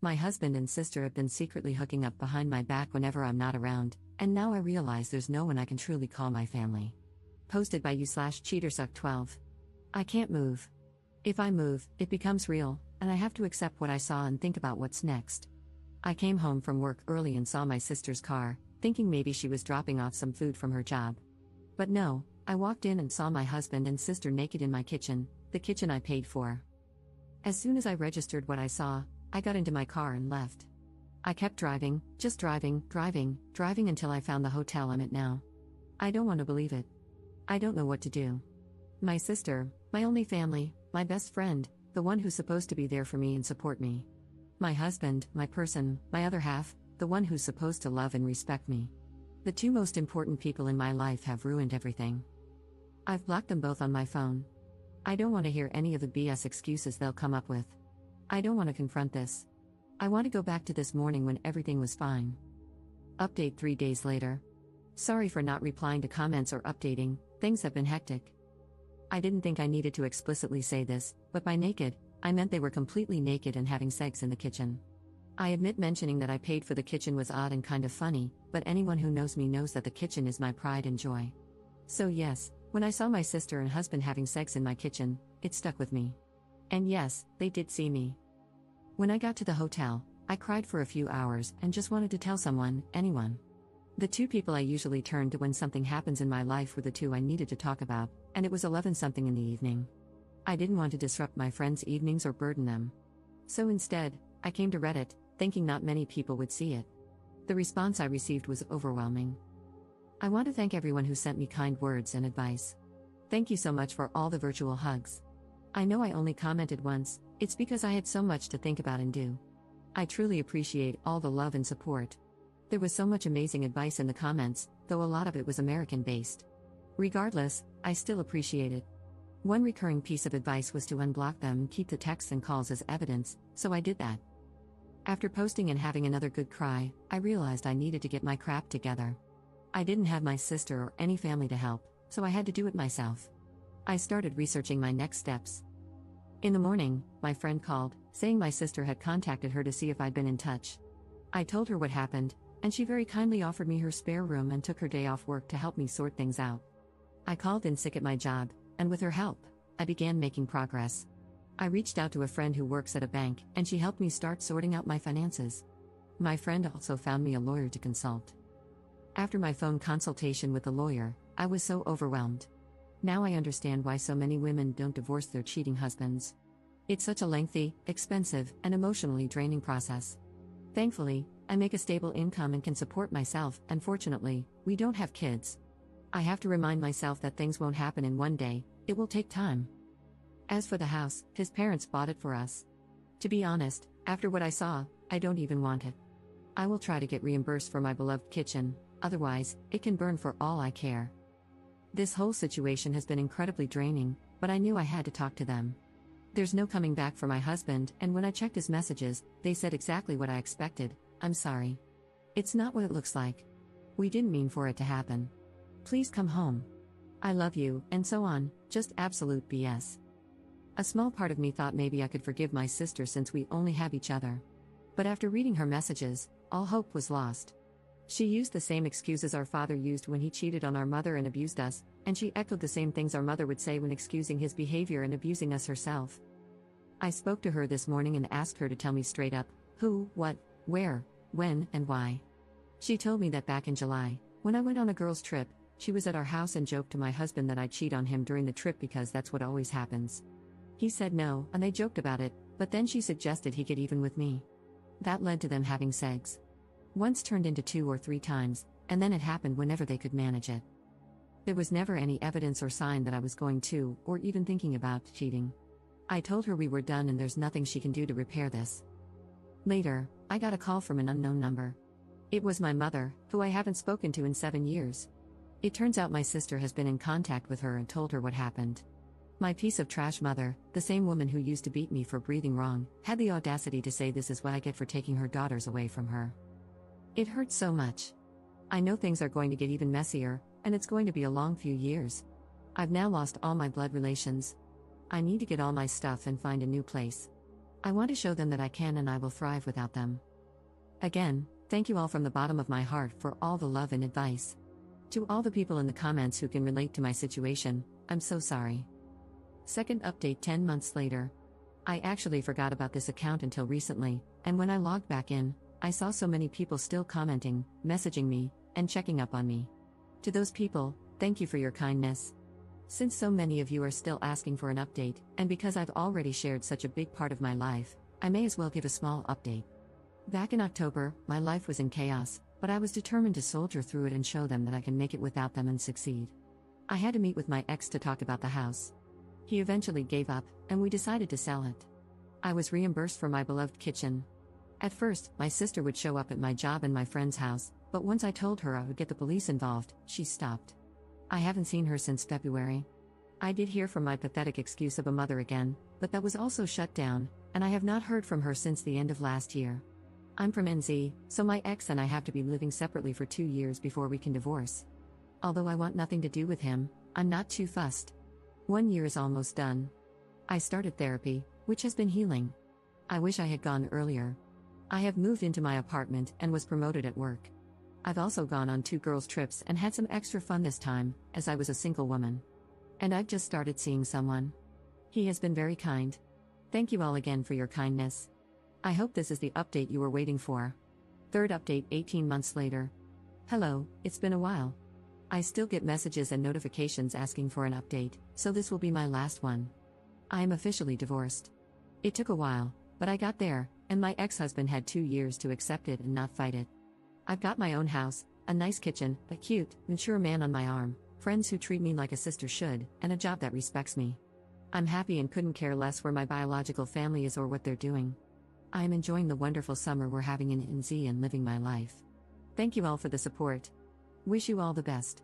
My husband and sister have been secretly hooking up behind my back whenever I'm not around, and now I realize there's no one I can truly call my family. Posted by you/cheatersuck12. I can't move. If I move, it becomes real, and I have to accept what I saw and think about what's next. I came home from work early and saw my sister's car, thinking maybe she was dropping off some food from her job. But no, I walked in and saw my husband and sister naked in my kitchen, the kitchen I paid for. As soon as I registered what I saw, I got into my car and left. I kept driving, just driving until I found the hotel I'm at now. I don't want to believe it. I don't know what to do. My sister, my only family, my best friend, the one who's supposed to be there for me and support me. My husband, my person, my other half, the one who's supposed to love and respect me. The two most important people in my life have ruined everything. I've blocked them both on my phone. I don't want to hear any of the BS excuses they'll come up with. I don't want to confront this. I want to go back to this morning when everything was fine. Update 3 days later. Sorry for not replying to comments or updating, things have been hectic. I didn't think I needed to explicitly say this, but by naked, I meant they were completely naked and having sex in the kitchen. I admit mentioning that I paid for the kitchen was odd and kind of funny, but anyone who knows me knows that the kitchen is my pride and joy. So yes, when I saw my sister and husband having sex in my kitchen, it stuck with me. And yes, they did see me. When I got to the hotel, I cried for a few hours and just wanted to tell someone, anyone. The two people I usually turn to when something happens in my life were the two I needed to talk about, and it was 11-something in the evening. I didn't want to disrupt my friends' evenings or burden them. So instead, I came to Reddit, thinking not many people would see it. The response I received was overwhelming. I want to thank everyone who sent me kind words and advice. Thank you so much for all the virtual hugs. I know I only commented once, it's because I had so much to think about and do. I truly appreciate all the love and support. There was so much amazing advice in the comments, though a lot of it was American-based. Regardless, I still appreciate it. One recurring piece of advice was to unblock them and keep the texts and calls as evidence, so I did that. After posting and having another good cry, I realized I needed to get my crap together. I didn't have my sister or any family to help, so I had to do it myself. I started researching my next steps. In the morning, my friend called, saying my sister had contacted her to see if I'd been in touch. I told her what happened, and she very kindly offered me her spare room and took her day off work to help me sort things out. I called in sick at my job, and with her help, I began making progress. I reached out to a friend who works at a bank, and she helped me start sorting out my finances. My friend also found me a lawyer to consult. After my phone consultation with the lawyer, I was so overwhelmed. Now I understand why so many women don't divorce their cheating husbands. It's such a lengthy, expensive, and emotionally draining process. Thankfully, I make a stable income and can support myself, and fortunately, we don't have kids. I have to remind myself that things won't happen in one day, it will take time. As for the house, his parents bought it for us. To be honest, after what I saw, I don't even want it. I will try to get reimbursed for my beloved kitchen, otherwise, it can burn for all I care. This whole situation has been incredibly draining, but I knew I had to talk to them. There's no coming back for my husband, and when I checked his messages, they said exactly what I expected: I'm sorry. It's not what it looks like. We didn't mean for it to happen. Please come home. I love you, and so on, just absolute BS. A small part of me thought maybe I could forgive my sister since we only have each other. But after reading her messages, all hope was lost. She used the same excuses our father used when he cheated on our mother and abused us, and she echoed the same things our mother would say when excusing his behavior and abusing us herself. I spoke to her this morning and asked her to tell me straight up, who, what, where, when, and why. She told me that back in July, when I went on a girls' trip, she was at our house and joked to my husband that I'd cheat on him during the trip because that's what always happens. He said no, and they joked about it, but then she suggested he get even with me. That led to them having sex. Once turned into 2 or 3 times, and then it happened whenever they could manage it. There was never any evidence or sign that I was going to, or even thinking about, cheating. I told her we were done and there's nothing she can do to repair this. Later, I got a call from an unknown number. It was my mother, who I haven't spoken to in 7 years. It turns out my sister has been in contact with her and told her what happened. My piece of trash mother, the same woman who used to beat me for breathing wrong, had the audacity to say this is what I get for taking her daughters away from her. It hurts so much. I know things are going to get even messier, and it's going to be a long few years. I've now lost all my blood relations. I need to get all my stuff and find a new place. I want to show them that I can and I will thrive without them. Again, thank you all from the bottom of my heart for all the love and advice. To all the people in the comments who can relate to my situation, I'm so sorry. Second update 10 months later. I actually forgot about this account until recently, and when I logged back in, I saw so many people still commenting, messaging me, and checking up on me. To those people, thank you for your kindness. Since so many of you are still asking for an update, and because I've already shared such a big part of my life, I may as well give a small update. Back in October, my life was in chaos, but I was determined to soldier through it and show them that I can make it without them and succeed. I had to meet with my ex to talk about the house. He eventually gave up, and we decided to sell it. I was reimbursed for my beloved kitchen. At first, my sister would show up at my job and my friend's house, but once I told her I would get the police involved, she stopped. I haven't seen her since February. I did hear from my pathetic excuse of a mother again, but that was also shut down, and I have not heard from her since the end of last year. I'm from NZ, so my ex and I have to be living separately for 2 years before we can divorce. Although I want nothing to do with him, I'm not too fussed. 1 year is almost done. I started therapy, which has been healing. I wish I had gone earlier. I have moved into my apartment and was promoted at work. I've also gone on 2 girls' trips and had some extra fun this time, as I was a single woman. And I've just started seeing someone. He has been very kind. Thank you all again for your kindness. I hope this is the update you were waiting for. Third update 18 months later. Hello, it's been a while. I still get messages and notifications asking for an update, so this will be my last one. I am officially divorced. It took a while, but I got there, and my ex-husband had 2 years to accept it and not fight it. I've got my own house, a nice kitchen, a cute, mature man on my arm, friends who treat me like a sister should, and a job that respects me. I'm happy and couldn't care less where my biological family is or what they're doing. I am enjoying the wonderful summer we're having in NZ and living my life. Thank you all for the support. Wish you all the best.